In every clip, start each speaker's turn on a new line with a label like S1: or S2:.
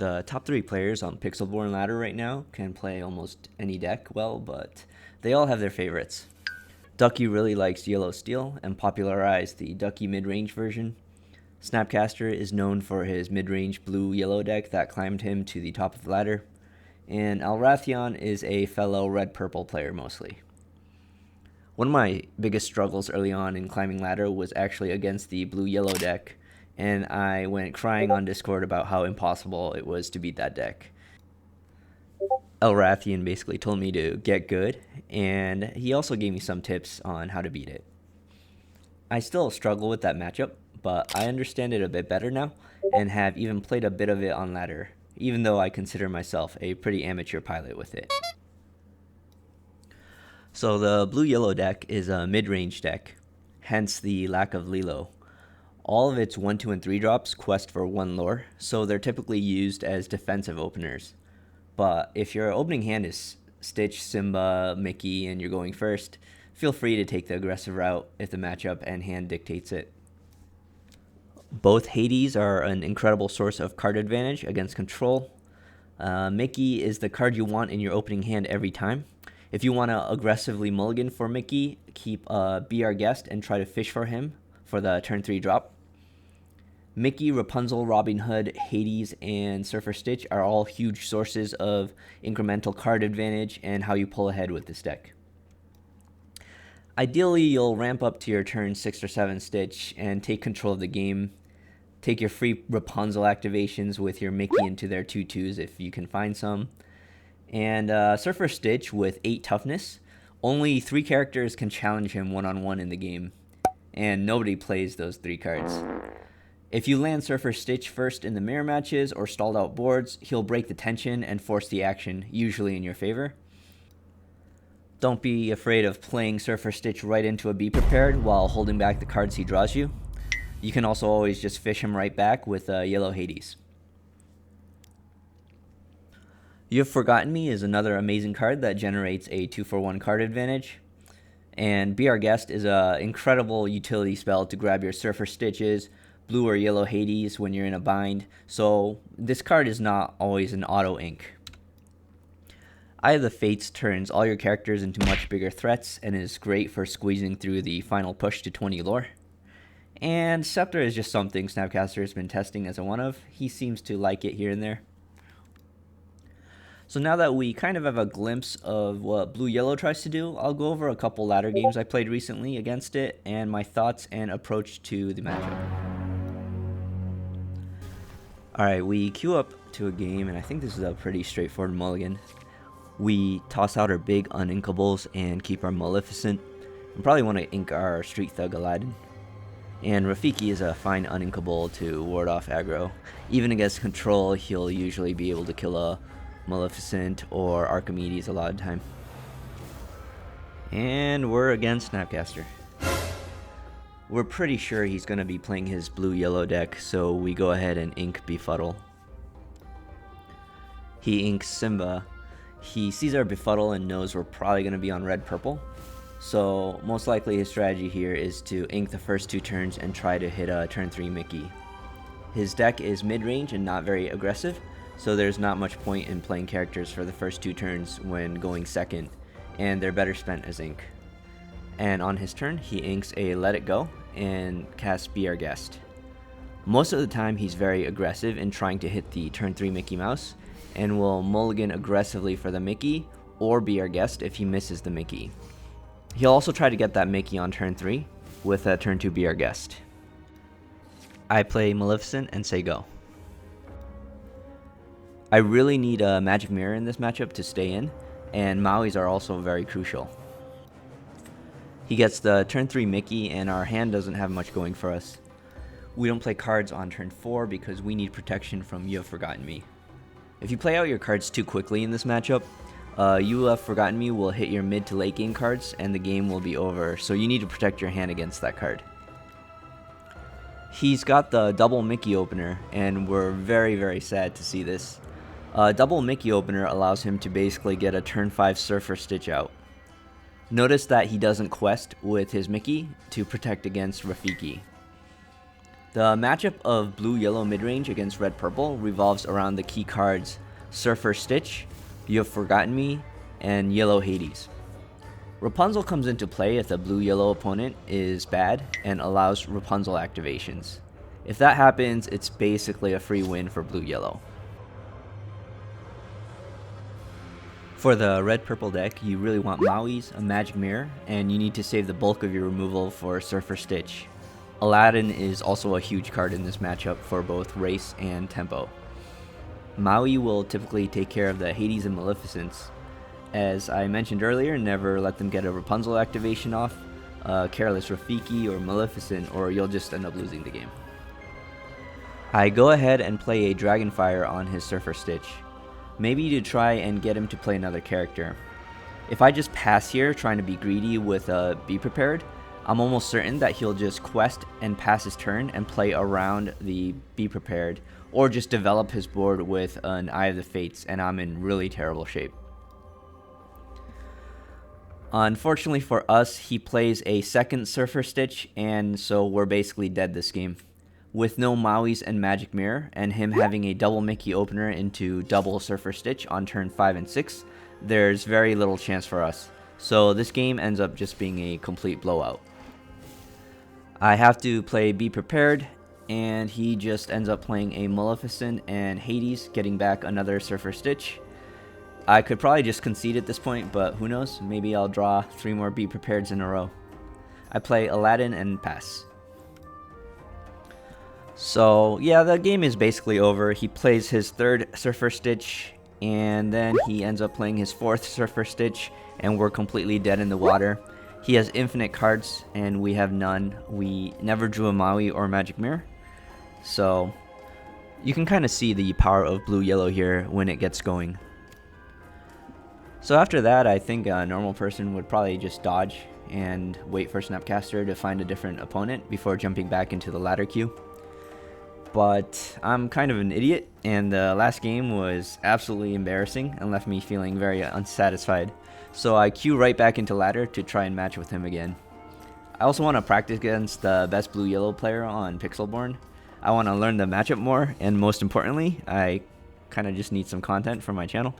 S1: The top 3 players on Pixelborn ladder right now can play almost any deck well, but they all have their favorites. Ducky really likes yellow steel and popularized the Ducky mid-range version. Snapcaster is known for his mid-range blue-yellow deck that climbed him to the top of the ladder. And Alrathion is a fellow red-purple player mostly. One of my biggest struggles early on in climbing ladder was actually against the blue-yellow deck, and I went crying on Discord about how impossible it was to beat that deck. Alrathion basically told me to get good, and he also gave me some tips on how to beat it. I still struggle with that matchup, but I understand it a bit better now, and have even played a bit of it on ladder, even though I consider myself a pretty amateur pilot with it. So the blue-yellow deck is a mid-range deck, hence the lack of Lilo. All of its 1, 2, and 3 drops quest for 1 lore, so they're typically used as defensive openers. But if your opening hand is Stitch, Simba, Mickey, and you're going first, feel free to take the aggressive route if the matchup and hand dictates it. Both Hades are an incredible source of card advantage against control. Mickey is the card you want in your opening hand every time. If you want to aggressively mulligan for Mickey, keep Be Our Guest and try to fish for him for the turn 3 drop. Mickey, Rapunzel, Robin Hood, Hades, and Surfer Stitch are all huge sources of incremental card advantage and how you pull ahead with this deck. Ideally, you'll ramp up to your turn 6 or 7 Stitch and take control of the game. Take your free Rapunzel activations with your Mickey into their 2/2s if you can find some. And Surfer Stitch with 8 toughness. Only 3 characters can challenge him one-on-one in the game, and nobody plays those 3 cards. If you land Surfer Stitch first in the mirror matches or stalled out boards, he'll break the tension and force the action, usually in your favor. Don't be afraid of playing Surfer Stitch right into a Be Prepared while holding back the cards he draws you. You can also always just fish him right back with Yellow Hades. You Have Forgotten Me is another amazing card that generates a 2-for-1 card advantage. And Be Our Guest is an incredible utility spell to grab your Surfer Stitches, blue or yellow Hades when you're in a bind, so this card is not always an auto ink. Eye of the Fates turns all your characters into much bigger threats and is great for squeezing through the final push to 20 lore. And Scepter is just something Snapcaster has been testing as a one-of. He seems to like it here and there. So now that we kind of have a glimpse of what blue-yellow tries to do, I'll go over a couple ladder games I played recently against it and my thoughts and approach to the matchup. Alright, we queue up to a game, and I think this is a pretty straightforward mulligan. We toss out our big uninkables and keep our Maleficent, and probably want to ink our Street Thug Aladdin. And Rafiki is a fine uninkable to ward off aggro. Even against control, he'll usually be able to kill a Maleficent or Archimedes a lot of the time. And we're against Snapcaster. We're pretty sure he's going to be playing his blue-yellow deck, so we go ahead and ink Befuddle. He inks Simba. He sees our Befuddle and knows we're probably going to be on red-purple. So most likely his strategy here is to ink the first 2 turns and try to hit a turn 3 Mickey. His deck is mid-range and not very aggressive, so there's not much point in playing characters for the first 2 turns when going second, and they're better spent as ink. And on his turn, he inks a Let It Go and casts Be Our Guest. Most of the time he's very aggressive in trying to hit the turn 3 Mickey Mouse, and will mulligan aggressively for the Mickey or Be Our Guest if he misses the Mickey. He'll also try to get that Mickey on turn 3 with a turn 2 Be Our Guest. I play Maleficent and say go. I really need a Magic Mirror in this matchup to stay in, and Mauis are also very crucial. He gets the turn 3 Mickey, and our hand doesn't have much going for us. We don't play cards on turn 4 because we need protection from You Have Forgotten Me. If you play out your cards too quickly in this matchup, You Have Forgotten Me will hit your mid to late game cards and the game will be over, so you need to protect your hand against that card. He's got the double Mickey opener, and we're very, very sad to see this. Double Mickey opener allows him to basically get a turn 5 Surfer Stitch out. Notice that he doesn't quest with his Mickey to protect against Rafiki. The matchup of blue-yellow midrange against red-purple revolves around the key cards Surfer Stitch, You Have Forgotten Me, and Yellow Hades. Rapunzel comes into play if the blue-yellow opponent is bad and allows Rapunzel activations. If that happens, it's basically a free win for blue-yellow. For the red-purple deck, you really want Maui's, a Magic Mirror, and you need to save the bulk of your removal for Surfer Stitch. Aladdin is also a huge card in this matchup for both race and tempo. Maui will typically take care of the Hades and Maleficents. As I mentioned earlier, never let them get a Rapunzel activation off, Careless Rafiki or Maleficent, or you'll just end up losing the game. I go ahead and play a Dragonfire on his Surfer Stitch, maybe to try and get him to play another character. If I just pass here trying to be greedy with a Be Prepared, I'm almost certain that he'll just quest and pass his turn and play around the Be Prepared, or just develop his board with an Eye of the Fates, and I'm in really terrible shape. Unfortunately for us, he plays a second Surfer Stitch, and so we're basically dead this game. With no Maui's and Magic Mirror, and him having a double Mickey opener into double Surfer Stitch on turn 5 and 6, there's very little chance for us. So this game ends up just being a complete blowout. I have to play Be Prepared, and he just ends up playing a Maleficent and Hades, getting back another Surfer Stitch. I could probably just concede at this point, but who knows, maybe I'll draw 3 more Be Prepareds in a row. I play Aladdin and pass. So yeah, the game is basically over. He plays his third Surfer Stitch, and then he ends up playing his fourth Surfer Stitch, and we're completely dead in the water. He has infinite cards, and we have none. We never drew a Maui or Magic Mirror. So you can kind of see the power of blue-yellow here when it gets going. So after that, I think a normal person would probably just dodge and wait for Snapcaster to find a different opponent before jumping back into the ladder queue. But I'm kind of an idiot, and the last game was absolutely embarrassing and left me feeling very unsatisfied. So I queue right back into ladder to try and match with him again. I also want to practice against the best blue-yellow player on Pixelborn. I want to learn the matchup more, and most importantly, I kind of just need some content for my channel.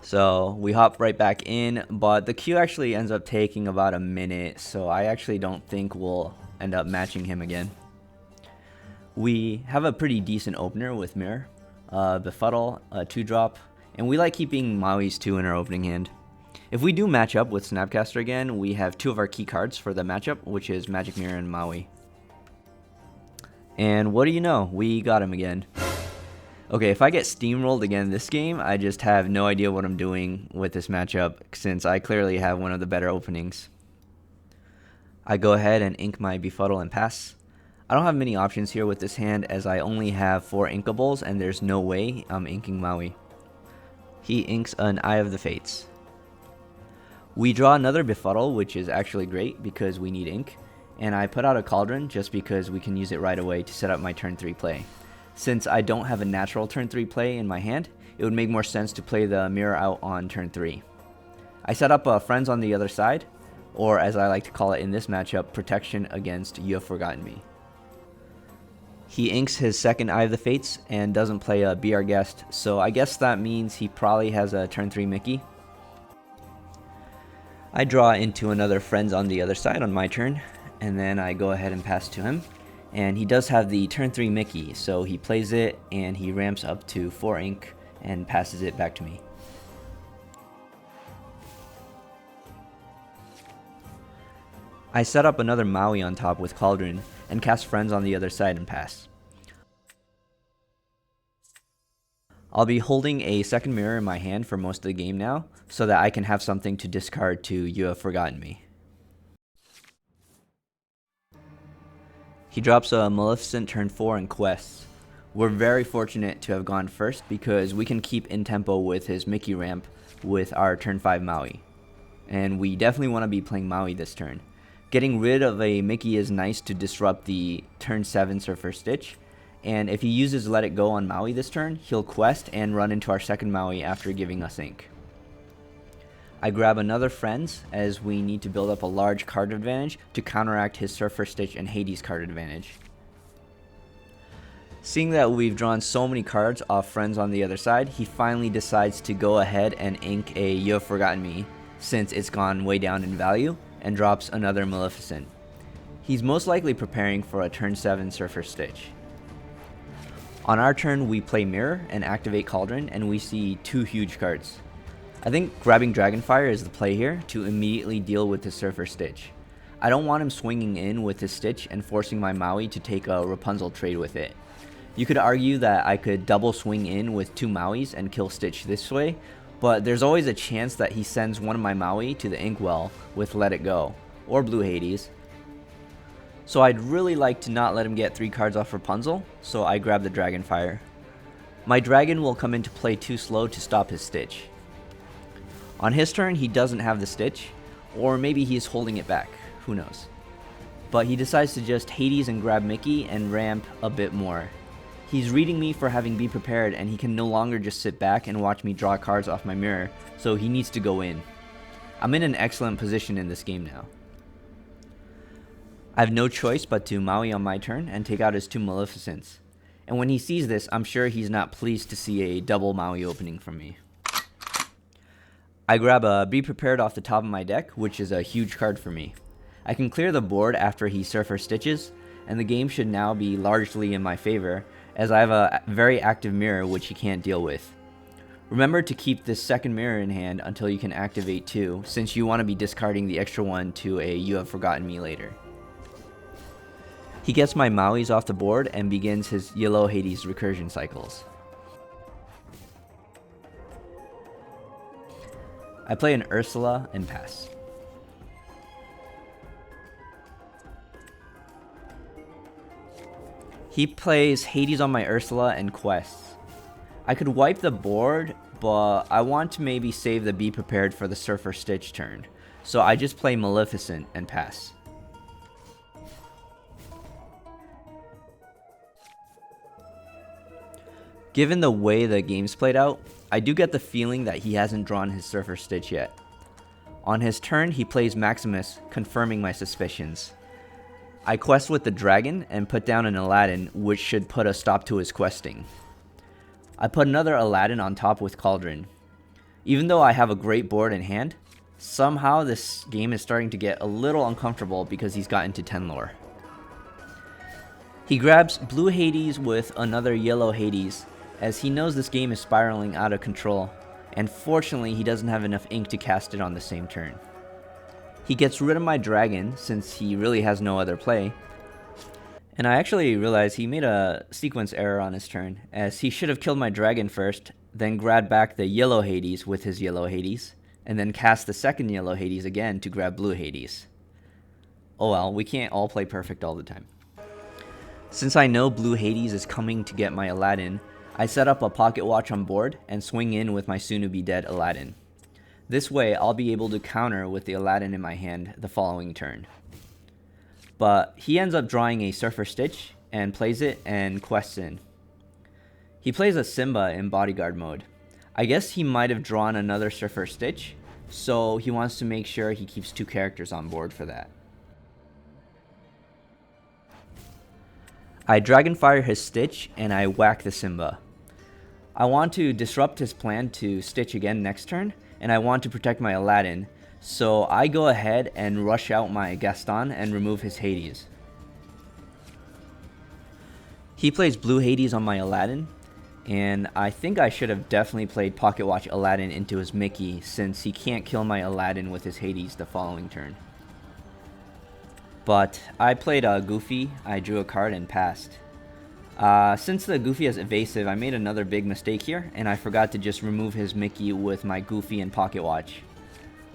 S1: So we hop right back in, but the queue actually ends up taking about a minute, so I actually don't think we'll end up matching him again. We have a pretty decent opener with Mirror, Befuddle, a 2-drop, and we like keeping Maui's 2 in our opening hand. If we do match up with Snapcaster again, we have 2 of our key cards for the matchup, which is Magic Mirror and Maui. And what do you know, we got him again. Okay, if I get steamrolled again this game, I just have no idea what I'm doing with this matchup, since I clearly have one of the better openings. I go ahead and ink my Befuddle and pass. I don't have many options here with this hand, as I only have 4 inkables, and there's no way I'm inking Maui. He inks an Eye of the Fates. We draw another Befuddle, which is actually great because we need ink, and I put out a Cauldron just because we can use it right away to set up my turn 3 play. Since I don't have a natural turn 3 play in my hand, it would make more sense to play the Mirror out on turn 3. I set up Friends on the other side, or as I like to call it in this matchup, Protection against You Have Forgotten Me. He inks his second Eye of the Fates and doesn't play a Be Our Guest, so I guess that means he probably has a turn 3 Mickey. I draw into another Friends on the other side on my turn, and then I go ahead and pass to him. And he does have the turn 3 Mickey, so he plays it and he ramps up to 4 ink and passes it back to me. I set up another Maui on top with Cauldron and cast Friends on the other side and pass. I'll be holding a second Mirror in my hand for most of the game now, so that I can have something to discard to You Have Forgotten Me. He drops a Maleficent turn 4 and quests. We're very fortunate to have gone first because we can keep in tempo with his Mickey ramp with our turn 5 Maui. And we definitely want to be playing Maui this turn. Getting rid of a Mickey is nice to disrupt the turn 7 Surfer Stitch, and if he uses Let It Go on Maui this turn, he'll quest and run into our second Maui after giving us ink. I grab another Friends as we need to build up a large card advantage to counteract his Surfer Stitch and Hades card advantage. Seeing that we've drawn so many cards off Friends on the other side, he finally decides to go ahead and ink a You Have Forgotten Me since it's gone way down in value, and drops another Maleficent. He's most likely preparing for a turn 7 Surfer Stitch. On our turn we play Mirror and activate Cauldron, and we see 2 huge cards. I think grabbing Dragonfire is the play here to immediately deal with the Surfer Stitch. I don't want him swinging in with his Stitch and forcing my Maui to take a Rapunzel trade with it. You could argue that I could double swing in with 2 Mauis and kill Stitch this way, but there's always a chance that he sends one of my Maui to the Inkwell with Let It Go, or Blue Hades. So I'd really like to not let him get 3 cards off Rapunzel, so I grab the Dragonfire. My dragon will come into play too slow to stop his Stitch. On his turn he doesn't have the Stitch, or maybe he's holding it back, who knows. But he decides to just Hades and grab Mickey and ramp a bit more. He's reading me for having Be Prepared, and he can no longer just sit back and watch me draw cards off my mirror, so he needs to go in. I'm in an excellent position in this game now. I have no choice but to Maui on my turn and take out his 2 Maleficents. And when he sees this, I'm sure he's not pleased to see a double Maui opening from me. I grab a Be Prepared off the top of my deck, which is a huge card for me. I can clear the board after he Surfer Stitches, and the game should now be largely in my favor, as I have a very active mirror which he can't deal with. Remember to keep this second mirror in hand until you can activate 2, since you want to be discarding the extra one to a You Have Forgotten Me later. He gets my Mauis off the board and begins his Yellow Hades recursion cycles. I play an Ursula and pass. He plays Hades on my Ursula and quests. I could wipe the board, but I want to maybe save the Be Prepared for the Surfer Stitch turn, so I just play Maleficent and pass. Given the way the game's played out, I do get the feeling that he hasn't drawn his Surfer Stitch yet. On his turn, he plays Maximus, confirming my suspicions. I quest with the dragon and put down an Aladdin, which should put a stop to his questing. I put another Aladdin on top with Cauldron. Even though I have a great board in hand, somehow this game is starting to get a little uncomfortable because he's gotten to 10 lore. He grabs Blue Hades with another Yellow Hades, as he knows this game is spiraling out of control, and fortunately he doesn't have enough ink to cast it on the same turn. He gets rid of my dragon since he really has no other play, and I actually realized he made a sequence error on his turn, as he should have killed my dragon first, then grabbed back the Yellow Hades with his Yellow Hades, and then cast the second Yellow Hades again to grab Blue Hades. Oh well, we can't all play perfect all the time. Since I know Blue Hades is coming to get my Aladdin, I set up a pocket watch on board and swing in with my soon-to-be-dead Aladdin. This way, I'll be able to counter with the Aladdin in my hand the following turn. But he ends up drawing a Surfer Stitch and plays it and quests in. He plays a Simba in bodyguard mode. I guess he might have drawn another Surfer Stitch, so he wants to make sure he keeps 2 characters on board for that. I Dragonfire his Stitch and I whack the Simba. I want to disrupt his plan to Stitch again next turn, and I want to protect my Aladdin, so I go ahead and rush out my Gaston and remove his Hades. He plays Blue Hades on my Aladdin, and I think I should have definitely played Pocket Watch Aladdin into his Mickey, since he can't kill my Aladdin with his Hades the following turn. But I played Goofy, I drew a card and passed. Since the Goofy is evasive, I made another big mistake here, and I forgot to just remove his Mickey with my Goofy and Pocket Watch.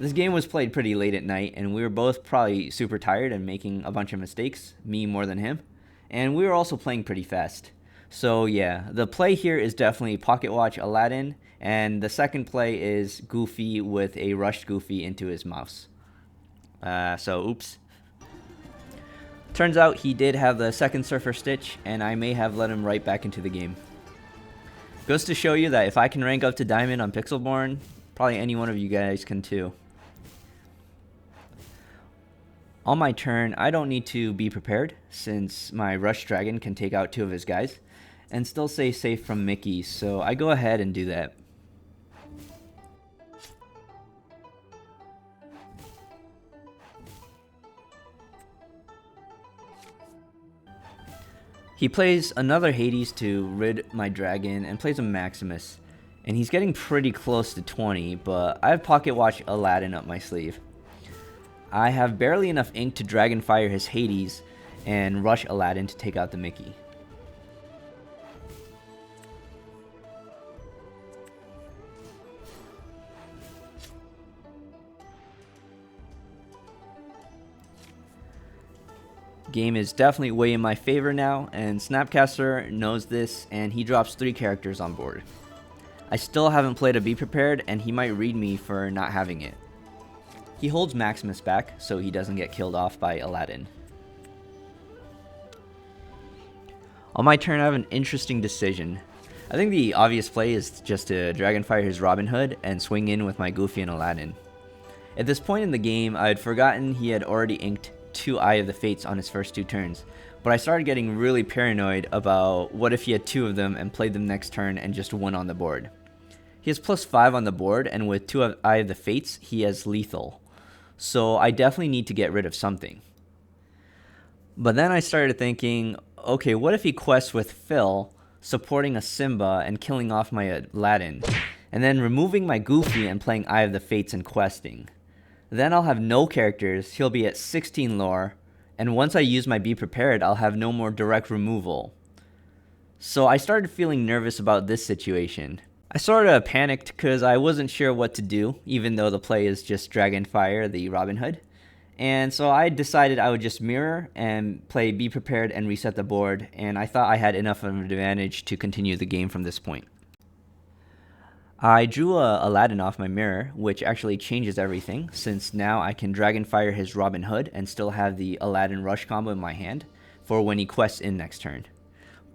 S1: This game was played pretty late at night, and we were both probably super tired and making a bunch of mistakes, me more than him, and we were also playing pretty fast. So yeah, the play here is definitely Pocket Watch Aladdin, and the second play is Goofy with a rushed Goofy into his mouse. So oops. Turns out he did have the second Surfer Stitch, and I may have let him right back into the game. Goes to show you that if I can rank up to Diamond on Pixelborn, Probably any one of you guys can too. On my turn, I don't need to be prepared since my Rush Dragon can take out 2 of his guys and still stay safe from Mickey, so I go ahead and do that. He plays another Hades to rid my dragon and plays a Maximus, and he's getting pretty close to 20, but I have Pocket Watch Aladdin up my sleeve. I have barely enough ink to Dragonfire his Hades and rush Aladdin to take out the Mickey. Game is definitely way in my favor now, and Snapcaster knows this, and he drops 3 characters on board. I still haven't played a Be Prepared, and he might read me for not having it. He holds Maximus back so he doesn't get killed off by Aladdin. On my turn, I have an interesting decision. I think the obvious play is just to Dragonfire his Robin Hood and swing in with my Goofy and Aladdin. At this point in the game, I had forgotten he had already inked 2 Eye of the Fates on his first 2 turns, but I started getting really paranoid about what if he had 2 of them and played them next turn and just 1 on the board. He has +5 on the board, and with 2 Eye of the Fates, he has lethal. So I definitely need to get rid of something. But then I started thinking, okay, what if he quests with Phil, supporting a Simba and killing off my Aladdin, and then removing my Goofy and playing Eye of the Fates and questing. Then I'll have no characters, he'll be at 16 lore, and once I use my Be Prepared, I'll have no more direct removal. So I started feeling nervous about this situation. I sort of panicked because I wasn't sure what to do, even though the play is just Dragonfire the Robin Hood. And so I decided I would just mirror and play Be Prepared and reset the board, and I thought I had enough of an advantage to continue the game from this point. I drew a Aladdin off my mirror, which actually changes everything, since now I can Dragonfire his Robin Hood and still have the Aladdin Rush combo in my hand for when he quests in next turn.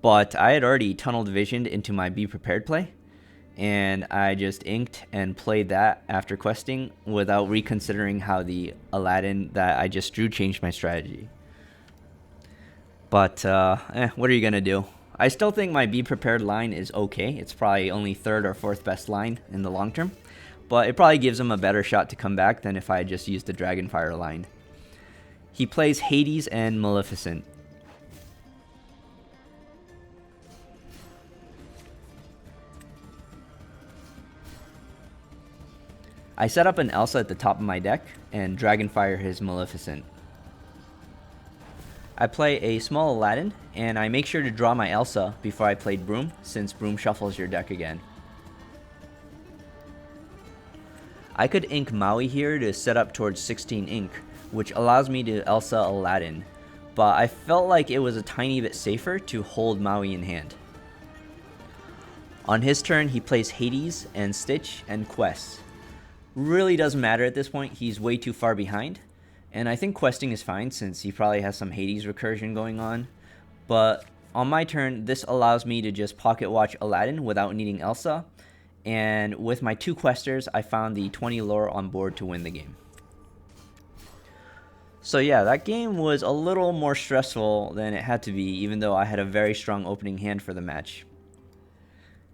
S1: But I had already tunneled visioned into my Be Prepared play, and I just inked and played that after questing without reconsidering how the Aladdin that I just drew changed my strategy. But what are you gonna do? I still think my Be Prepared line is okay. It's probably only 3rd or 4th best line in the long term, but it probably gives him a better shot to come back than if I had just used the Dragonfire line. He plays Hades and Maleficent. I set up an Elsa at the top of my deck and Dragonfire his Maleficent. I play a small Aladdin, and I make sure to draw my Elsa before I played Broom, since Broom shuffles your deck again. I could ink Maui here to set up towards 16 ink, which allows me to Elsa Aladdin, but I felt like it was a tiny bit safer to hold Maui in hand. On his turn, he plays Hades and Stitch and quests. Really doesn't matter at this point, he's way too far behind. And I think questing is fine since he probably has some Hades recursion going on. But on my turn, this allows me to just pocket watch Aladdin without needing Elsa. And with my 2 questers, I found the 20 lore on board to win the game. So yeah, that game was a little more stressful than it had to be, even though I had a very strong opening hand for the match.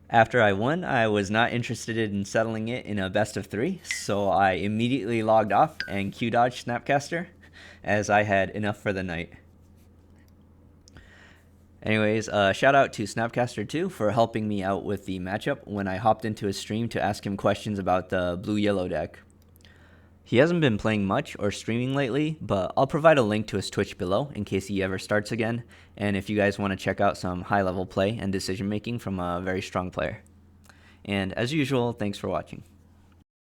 S1: After I won, I was not interested in settling it in a best of 3, so I immediately logged off and Q-dodged Snapcaster, as I had enough for the night. Anyways, shout out to Snapcaster too for helping me out with the matchup when I hopped into his stream to ask him questions about the blue-yellow deck. He hasn't been playing much or streaming lately, but I'll provide a link to his Twitch below in case he ever starts again, and if you guys want to check out some high-level play and decision-making from a very strong player. And as usual, thanks for watching.